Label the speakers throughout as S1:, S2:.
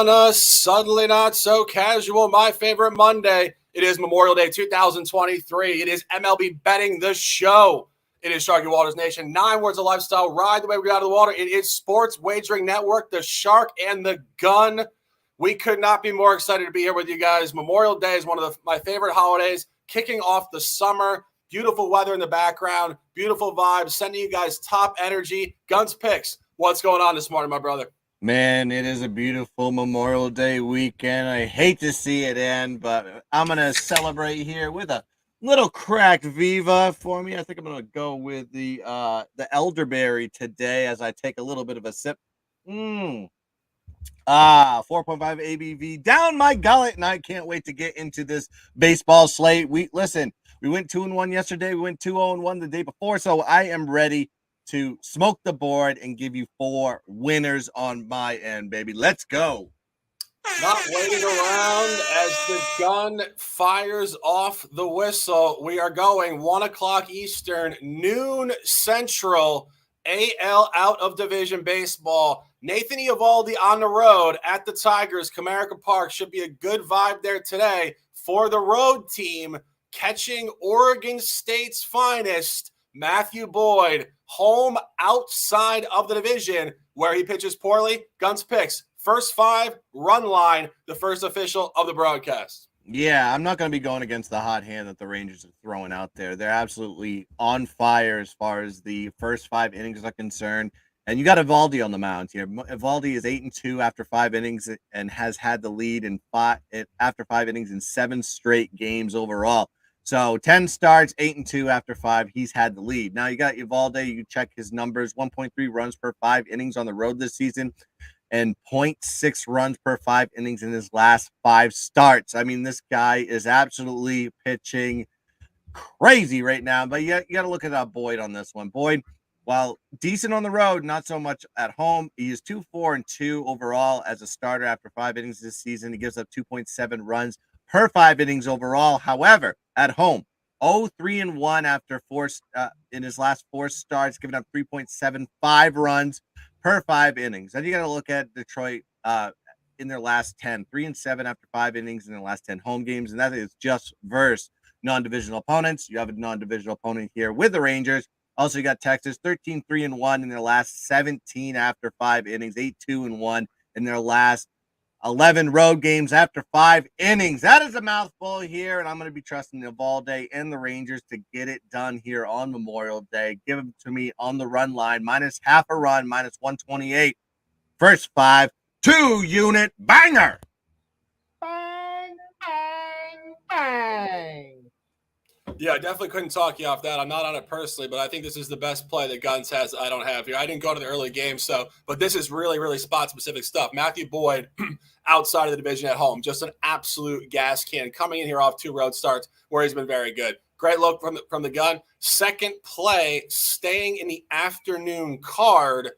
S1: on a suddenly not so casual, my favorite Monday. It is Memorial Day 2023. It is MLB Betting the Show. It is Sharky Walters Nation. 9 words of lifestyle. Ride the way we got out of the water. It is Sports Wagering Network, the Shark and the Gun. We could not be more excited to be here with you guys. Memorial Day is one of my favorite holidays, kicking off the summer. Beautiful weather in the background, beautiful vibes, sending you guys top energy. Guns picks. What's going on this morning, my brother?
S2: Man, it is a beautiful Memorial Day weekend. I hate to see it end, but I'm going to celebrate here with a little cracked Viva for me. I think I'm going to go with the elderberry today as I take a little bit of a sip. 4.5 ABV down my gullet, and I can't wait to get into this baseball slate. We went 2-1 yesterday. We went 2-0-1 the day before, so I am ready to smoke the board and give you 4 winners on my end, baby. Let's go.
S1: Not waiting around as the gun fires off the whistle. We are going 1 o'clock Eastern, noon Central, AL out of division baseball. Nathan Eovaldi on the road at the Tigers, Comerica Park. Should be a good vibe there today for the road team, catching Oregon State's finest, Matthew Boyd, home outside of the division where he pitches poorly. Guns picks. First 5, run line, the first official of the broadcast.
S2: Yeah, I'm not going to be going against the hot hand that the Rangers are throwing out there. They're absolutely on fire as far as the first 5 innings are concerned. And you got Eovaldi on the mound here. Eovaldi is 8-2 after 5 innings and has had the lead after 5 innings in 7 straight games overall. So 10 starts, 8-2 after 5. He's had the lead. Now you got Eovaldi. You check his numbers: 1.3 runs per 5 innings on the road this season, and 0.6 runs per 5 innings in his last 5 starts. I mean, this guy is absolutely pitching crazy right now. But you got to look at Boyd on this one. Boyd, while decent on the road, not so much at home. He is 2-4-2 overall as a starter after 5 innings this season. He gives up 2.7 runs per 5 innings overall. However, at home, 0-3-1 after 4 in his last 4 starts, giving up 3.75 runs per 5 innings. Then you got to look at Detroit in their last 10, 3-7 after 5 innings in their last 10 home games, and that is just versus non-divisional opponents. You have a non-divisional opponent here with the Rangers. Also, you got Texas, 13-3-1 in their last 17 after 5 innings, 8-2-1 in their last 11 road games after 5 innings. That is a mouthful here, and I'm going to be trusting Eovaldi and the Rangers to get it done here on Memorial Day. Give them to me on the run line, minus half a run, minus 128. First 5, 2-unit banger.
S3: Bang, bang, bang.
S1: Yeah, I definitely couldn't talk you off that. I'm not on it personally, but I think this is the best play that Guns has I don't have here. I didn't go to the early game, but this is really, really spot-specific stuff. Matthew Boyd outside of the division at home, just an absolute gas can, coming in here off 2 road starts where he's been very good. Great look from the Gun. Second play, staying in the afternoon card,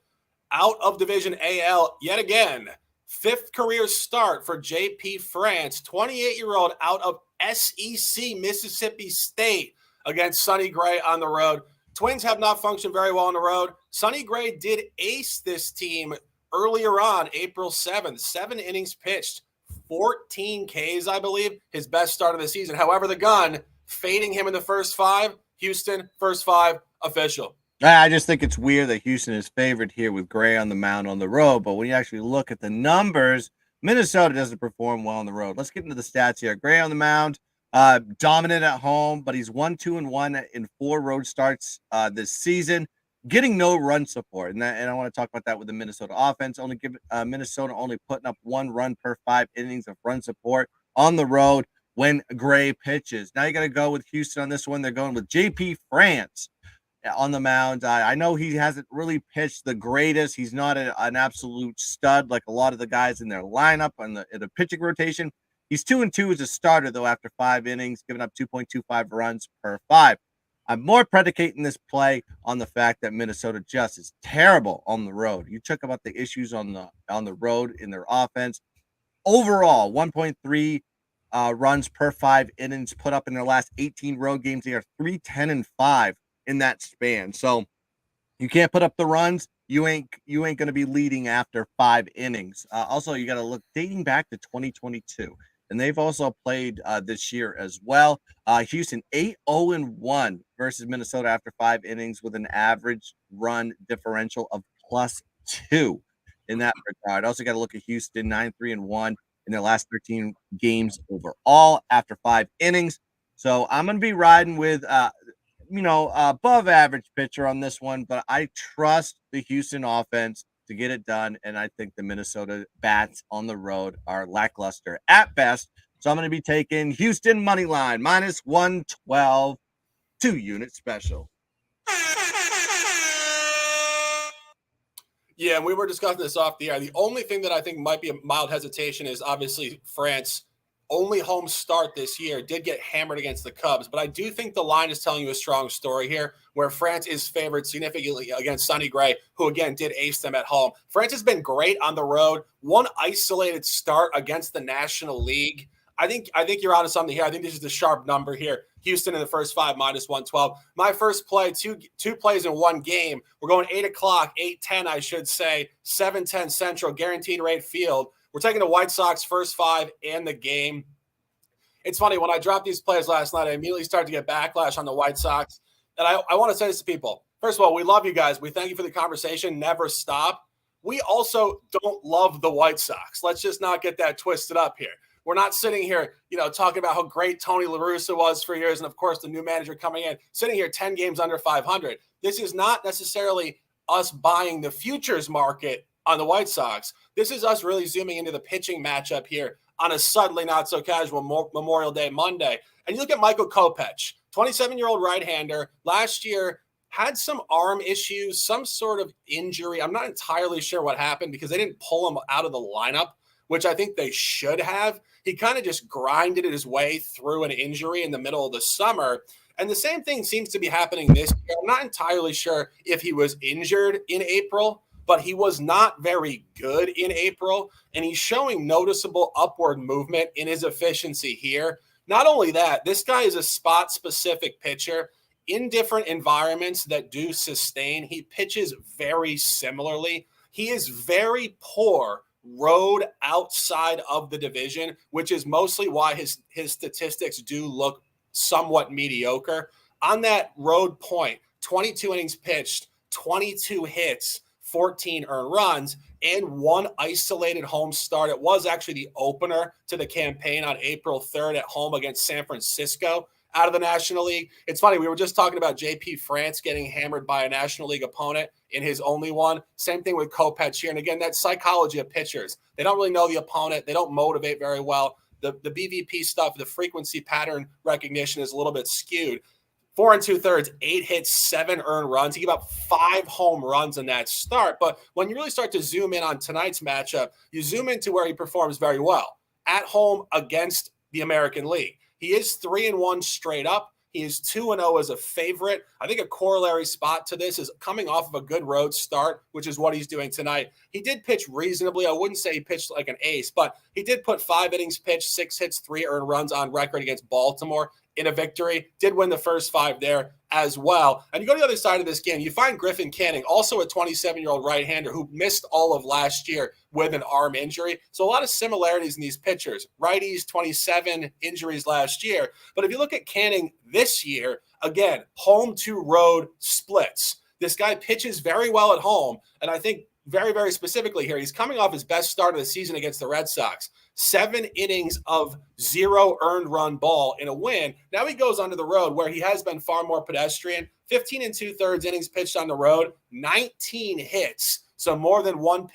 S1: out of division AL yet again. 5th career start for JP France, 28-year-old out of SEC Mississippi State against Sonny Gray on the road. Twins have not functioned very well on the road. Sonny Gray did ace this team earlier on, April 7th. 7 innings pitched, 14 Ks, I believe, his best start of the season. However, the Gun fading him in the first 5. Houston, first 5, official.
S2: I just think it's weird that Houston is favored here with Gray on the mound on the road. But when you actually look at the numbers, Minnesota doesn't perform well on the road. Let's get into the stats here. Gray on the mound, dominant at home, but he's 1-2-1 in 4 road starts this season, getting no run support. And I want to talk about that with the Minnesota offense. Minnesota only putting up 1 run per 5 innings of run support on the road when Gray pitches. Now you got to go with Houston on this one. They're going with JP France on the mound. I know he hasn't really pitched the greatest. He's not an absolute stud like a lot of the guys in their lineup in the pitching rotation. He's 2-2 as a starter, though, after 5 innings, giving up 2.25 runs per 5. I'm more predicating this play on the fact that Minnesota just is terrible on the road. You check about the issues on the road in their offense. Overall, 1.3 runs per 5 innings put up in their last 18 road games. They are 3-10-5 in that span. So you can't put up the runs. you ain't going to be leading after 5 innings. Also, you got to look dating back to 2022, and they've also played this year as well. Houston 8-0-1 versus Minnesota after 5 innings with an average run differential of +2 in that regard. Also got to look at Houston 9-3-1 in their last 13 games overall after 5 innings. So I'm going to be riding with above average pitcher on this one, but I trust the Houston offense to get it done. And I think the Minnesota bats on the road are lackluster at best. So I'm going to be taking Houston money line -112, 2-unit special.
S1: Yeah, and we were discussing this off the air. The only thing that I think might be a mild hesitation is obviously France. Only home start this year, did get hammered against the Cubs. But I do think the line is telling you a strong story here, where France is favored significantly against Sonny Gray, who again did ace them at home. France has been great on the road. One isolated start against the National League. I think you're onto something here. I think this is the sharp number here. Houston in the first 5 -112. My first play, two plays in one game. We're going 8 o'clock, 8:10, I should say, 7:10 Central, guaranteed rate field. We're taking the White Sox first 5 and the game. It's funny, when I dropped these plays last night, I immediately started to get backlash on the White Sox. And I want to say this to people. First of all, we love you guys. We thank you for the conversation. Never stop. We also don't love the White Sox. Let's just not get that twisted up here. We're not sitting here, talking about how great Tony La Russa was for years. And of course, the new manager coming in, sitting here 10 games under 500. This is not necessarily us buying the futures market on the White Sox. This is us really zooming into the pitching matchup here on a suddenly not so casual Memorial Day Monday. And you look at Michael Kopech, 27-year-old right-hander, last year had some arm issues, some sort of injury. I'm not entirely sure what happened because they didn't pull him out of the lineup, which I think they should have. He kind of just grinded his way through an injury in the middle of the summer. And the same thing seems to be happening this year. I'm not entirely sure if he was injured in April, but he was not very good in April. And he's showing noticeable upward movement in his efficiency here. Not only that, this guy is a spot-specific pitcher. In different environments that do sustain, he pitches very similarly. He is very poor road outside of the division, which is mostly why his statistics do look somewhat mediocre. On that road point, 22 innings pitched, 22 hits, 14 earned runs, and 1 isolated home start. It was actually the opener to the campaign on April 3rd at home against San Francisco out of the National League. It's funny, we were just talking about JP France getting hammered by a National League opponent in his only one. Same thing with Kopech here. And again, that psychology of pitchers. They don't really know the opponent. They don't motivate very well. The BVP stuff, the frequency pattern recognition is a little bit skewed. 4 2/3, 8 hits, 7 earned runs. He gave up 5 home runs in that start. But when you really start to zoom in on tonight's matchup, you zoom into where he performs very well. At home against the American League. He is 3-1 straight up. He is 2-0 as a favorite. I think a corollary spot to this is coming off of a good road start, which is what he's doing tonight. He did pitch reasonably. I wouldn't say he pitched like an ace, but he did put 5 innings pitched, 6 hits, 3 earned runs on record against Baltimore in a victory. Did win the first 5 there as well. And you go to the other side of this game, you find Griffin Canning, also a 27-year-old right-hander who missed all of last year with an arm injury. So a lot of similarities in these pitchers. Righties, 27 injuries last year. But if you look at Canning this year, again, home to road splits. This guy pitches very well at home. And I think very, very specifically here, he's coming off his best start of the season against the Red Sox. 7 innings of 0 earned run ball in a win. Now he goes onto the road where he has been far more pedestrian. 15 2/3 innings pitched on the road, 19 hits, so more than one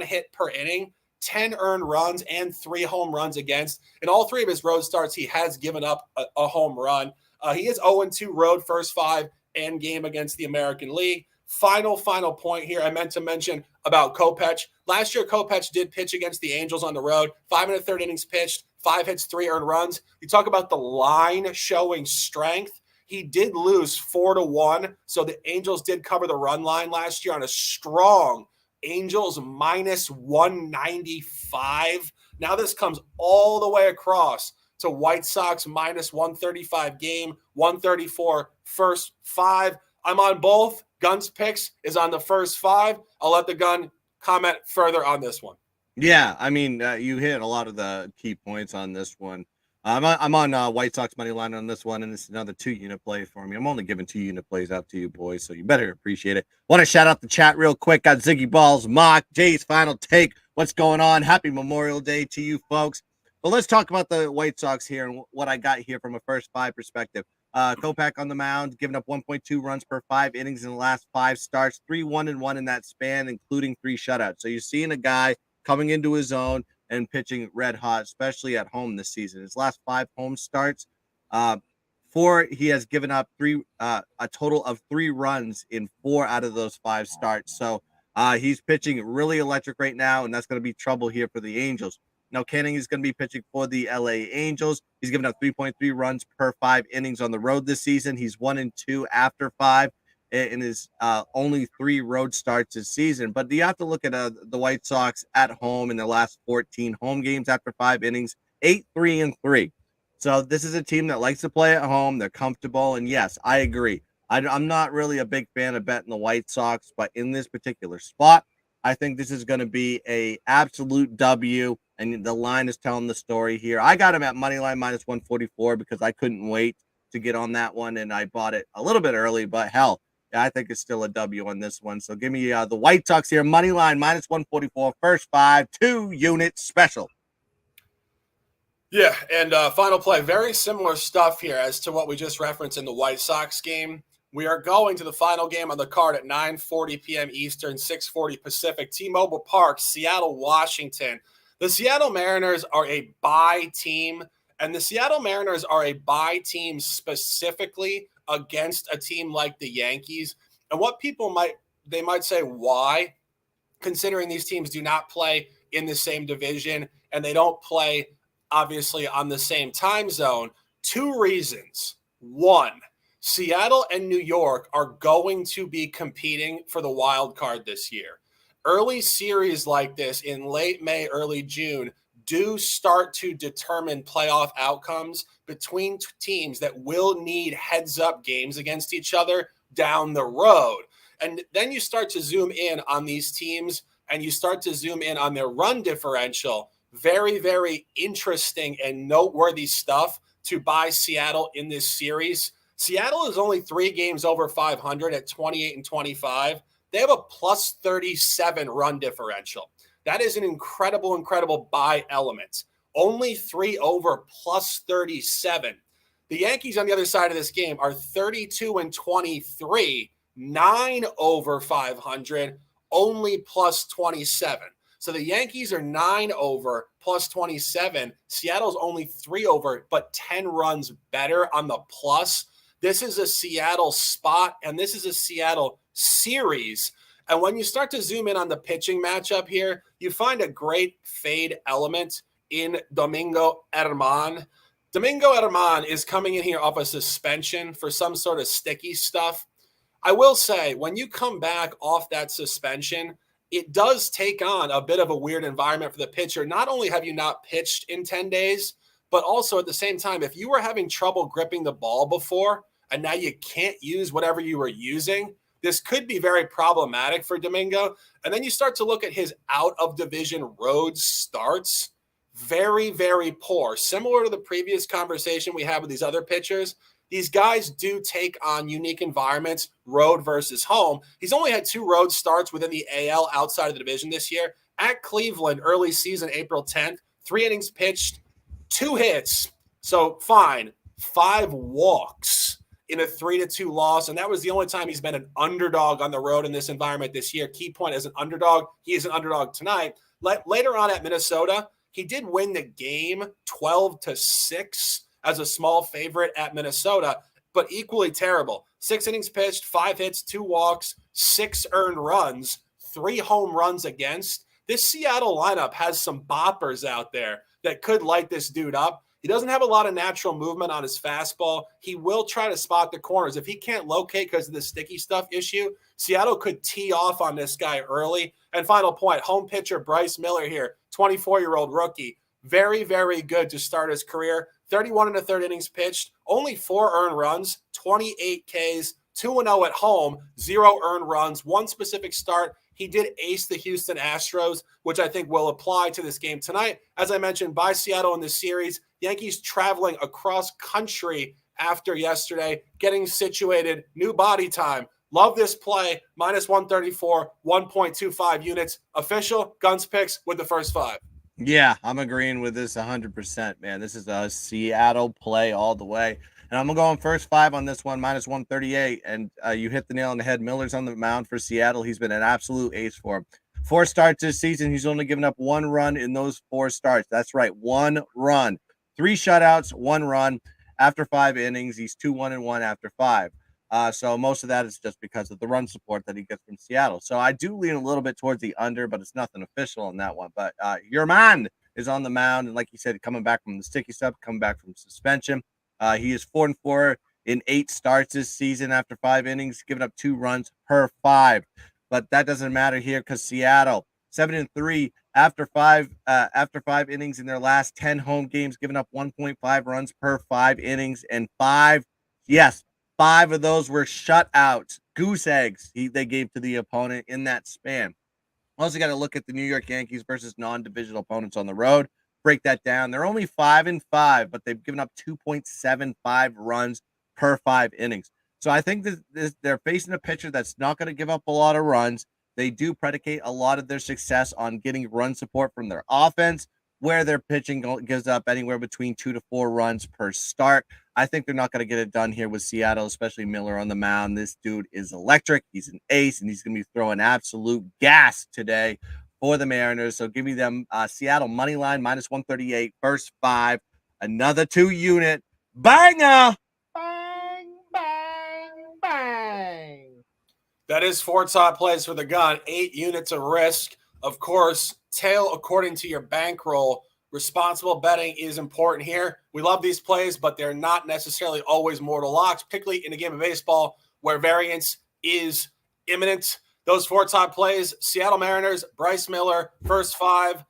S1: hit per inning, 10 earned runs, and 3 home runs against. In all 3 of his road starts, he has given up a home run. He is 0-2 road first 5 and game against the American League. Final point here. I meant to mention about Kopech. Last year, Kopech did pitch against the Angels on the road. 5 1/3 innings pitched, 5 hits, 3 earned runs. You talk about the line showing strength. He did lose 4-1. So the Angels did cover the run line last year on a strong Angels -195. Now this comes all the way across to White Sox -135 game, 134 first 5. I'm on both. Gun's picks is on the first 5. I'll let the Gun comment further on this one.
S2: Yeah, I mean, you hit a lot of the key points on this one. I'm on White Sox money line on this one, and it's another 2-unit play for me. I'm only giving 2-unit plays out to you boys, so you better appreciate it. Want to shout out the chat real quick. Got Ziggy Balls, Mock, Jay's Final Take. What's going on? Happy Memorial Day to you folks. But let's talk about the White Sox here and what I got here from a first 5 perspective. Kopech on the mound, giving up 1.2 runs per 5 innings in the last 5 starts, 3-1-1 in that span, including 3 shutouts. So you're seeing a guy coming into his own and pitching red hot, especially at home this season. His last 5 home starts, 4, he has given up a total of 3 runs in 4 out of those 5 starts. So he's pitching really electric right now, and that's going to be trouble here for the Angels. Now, Canning is going to be pitching for the LA Angels. He's given up 3.3 runs per 5 innings on the road this season. He's 1-2 after 5 in his only 3 road starts this season. But you have to look at the White Sox at home in their last 14 home games after 5 innings, 8-3-3. So this is a team that likes to play at home. They're comfortable. And yes, I agree. I'm not really a big fan of betting the White Sox, but in this particular spot, I think this is going to be a absolute W, and the line is telling the story here. I got him at moneyline minus 144 because I couldn't wait to get on that one, and I bought it a little bit early, but hell, yeah, I think it's still a W on this one. So give me the White Sox here, moneyline minus 144, first 5, 2-unit special.
S1: Yeah, and final play, very similar stuff here as to what we just referenced in the White Sox game. We are going to the final game on the card at 9:40 p.m. Eastern, 6:40 Pacific, T-Mobile Park, Seattle, Washington. The Seattle Mariners are a bye team, and the Seattle Mariners are a bye team specifically against a team like the Yankees. And what people might say, why? Considering these teams do not play in the same division and they don't play, obviously, on the same time zone. 2 reasons. 1, Seattle and New York are going to be competing for the wild card this year. Early series like this in late May, early June do start to determine playoff outcomes between teams that will need heads-up games against each other down the road. And then you start to zoom in on these teams and you start to zoom in on their run differential. Very, very interesting and noteworthy stuff to buy Seattle in this series. Seattle is only 3 games over 500 at 28-25. They have a plus 37 run differential. That is an incredible, incredible buy element. Only 3 over plus 37. The Yankees on the other side of this game are 32-23, 9 over 500, only plus 27. So the Yankees are 9 over plus 27. Seattle's only 3 over, but 10 runs better on the plus. This is a Seattle spot, and this is a Seattle series. And when you start to zoom in on the pitching matchup here, you find a great fade element in Domingo Germán. Domingo Germán is coming in here off a suspension for some sort of sticky stuff. I will say, when you come back off that suspension, it does take on a bit of a weird environment for the pitcher. Not only have you not pitched in 10 days, but also at the same time, if you were having trouble gripping the ball before and now you can't use whatever you were using, this could be very problematic for Domingo. And then you start to look at his out-of-division road starts. Very, very poor. Similar to the previous conversation we had with these other pitchers, these guys do take on unique environments, road versus home. He's only had 2 road starts within the AL outside of the division this year. At Cleveland, early season, April 10th, 3 innings pitched, 2 hits. So fine, 5 walks in a 3-2 loss. And that was the only time he's been an underdog on the road in this environment this year. Key point, as an underdog, he is an underdog tonight. Later on at Minnesota, he did win the game 12-6 as a small favorite at Minnesota, but equally terrible. 6 innings pitched, 5 hits, 2 walks, 6 earned runs, 3 home runs against. This Seattle lineup has some boppers out there that could light this dude up. He doesn't have a lot of natural movement on his fastball. He will try to spot the corners. If he can't locate because of the sticky stuff issue, Seattle could tee off on this guy early. And final point, home pitcher Bryce Miller here, 24-year-old rookie. Very, very good to start his career. 31 1/3 innings pitched, only 4 earned runs, 28 Ks, 2-0 at home, 0 earned runs, one specific start. He did ace the Houston Astros, which I think will apply to this game tonight. As I mentioned, by Seattle in this series, Yankees traveling across country after yesterday, getting situated, new body time. Love this play, minus 134, 1.25 units. Official Guns picks with the first 5.
S2: Yeah, I'm agreeing with this 100%, man. This is a Seattle play all the way. And I'm going to go on first 5 on this one, minus 138. And you hit the nail on the head. Miller's on the mound for Seattle. He's been an absolute ace for him. 4 starts this season. He's only given up 1 run in those 4 starts. That's right, 1 run. 3 shutouts, 1 run. After 5 innings, he's 2-1-1 after 5. So most of that is just because of the run support that he gets from Seattle. So I do lean a little bit towards the under, but it's nothing official on that one. But your man is on the mound, and like you said, coming back from the sticky stuff, coming back from suspension. He is 4-4 in 8 starts this season after 5 innings, giving up 2 runs per 5. But that doesn't matter here because Seattle 7-3 after 5 innings in their last 10 home games, giving up 1.5 runs per 5 innings, and 5 of those were shutouts, goose eggs they gave to the opponent in that span. Also got to look at the New York Yankees versus non-divisional opponents on the road. Break that down. They're only 5-5, but they've given up 2.75 runs per 5 innings. So I think they're facing a pitcher that's not going to give up a lot of runs. They do predicate a lot of their success on getting run support from their offense, where their pitching gives up anywhere between 2 to 4 runs per start. I think they're not going to get it done here with Seattle, especially Miller on the mound. This dude is electric. He's an ace, and he's going to be throwing absolute gas today for the Mariners. So give me them Seattle money line, minus 138, first 5, another 2 unit. Banger!
S3: Bang, bang, bang.
S1: That is 4 top plays for the gun, 8 units of risk. Of course, tail according to your bankroll. Responsible betting is important here. We love these plays, but they're not necessarily always mortal locks, particularly in a game of baseball where variance is imminent. Those 4 top plays, Seattle Mariners, Bryce Miller, first 5.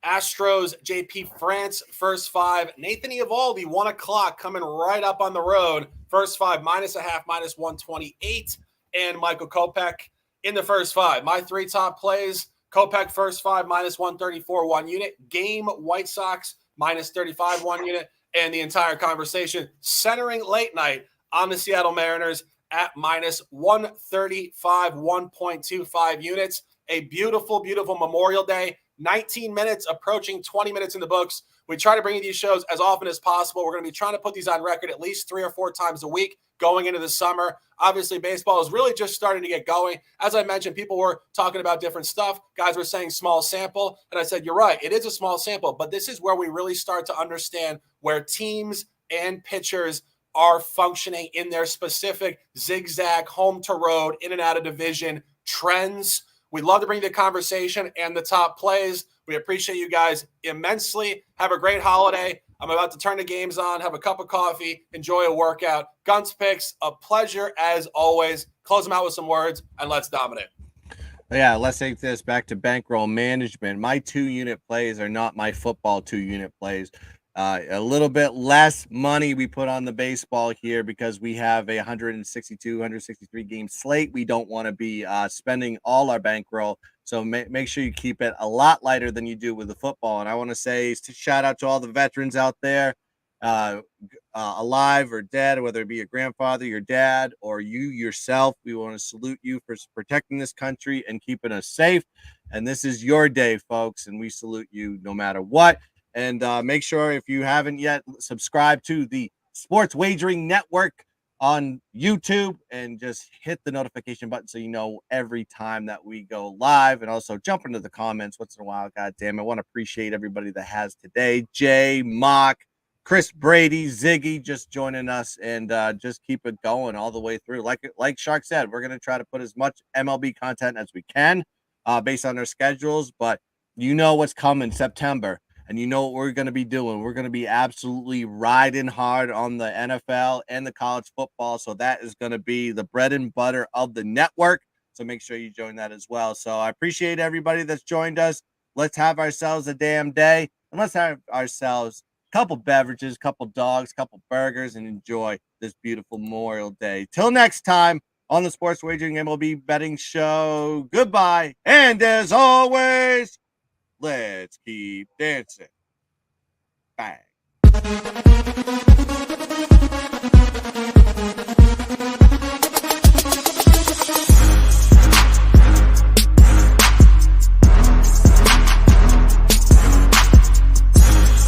S1: Astros, JP France, first 5. Nathan Eovaldi, 1 o'clock, coming right up on the road. First 5, minus a half, minus 128. And Michael Kopech in the first 5. My 3 top plays, Kopech first 5, minus 134, 1 unit. Game White Sox, minus 35, 1 unit. And the entire conversation centering late night on the Seattle Mariners at minus 135, 1.25 units. A beautiful, beautiful Memorial Day. 19 minutes, approaching 20 minutes in the books. We try to bring you these shows as often as possible. We're going to be trying to put these on record at least 3 or 4 times a week going into the summer. Obviously, baseball is really just starting to get going. As I mentioned, people were talking about different stuff. Guys were saying small sample. And I said, you're right. It is a small sample, but this is where we really start to understand where teams and pitchers are functioning in their specific zigzag, home to road, in and out of division trends. We'd love to bring the conversation and the top plays. We appreciate you guys immensely. Have a great holiday. I'm about to turn the games on, have a cup of coffee, enjoy a workout. Guns picks, a pleasure as always. Close them out with some words, and let's dominate.
S2: Yeah, let's take this back to bankroll management. My 2-unit plays are not my football 2-unit plays. A little bit less money we put on the baseball here because we have a 162, 163 game slate. We don't want to be spending all our bankroll. So make sure you keep it a lot lighter than you do with the football. And I want to say shout out to all the veterans out there, alive or dead, whether it be your grandfather, your dad, or you yourself. We want to salute you for protecting this country and keeping us safe. And this is your day, folks. And we salute you no matter what. And make sure, if you haven't yet, subscribe to the Sports Wagering Network on YouTube and just hit the notification button so you know every time that we go live. And also jump into the comments once in a while. God damn, I want to appreciate everybody that has today. Jay, Mock, Chris Brady, Ziggy just joining us, and just keep it going all the way through. Like Shark said, we're going to try to put as much MLB content as we can based on our schedules. But you know what's coming September. And you know what we're going to be doing. We're going to be absolutely riding hard on the NFL and the college football. So that is going to be the bread and butter of the network. So make sure you join that as well. So I appreciate everybody that's joined us. Let's have ourselves a damn day. And let's have ourselves couple beverages, couple dogs, couple burgers, and enjoy this beautiful Memorial Day. Till next time on the Sports Wagering MLB Betting Show. Goodbye. And as always, let's keep dancing. Bang.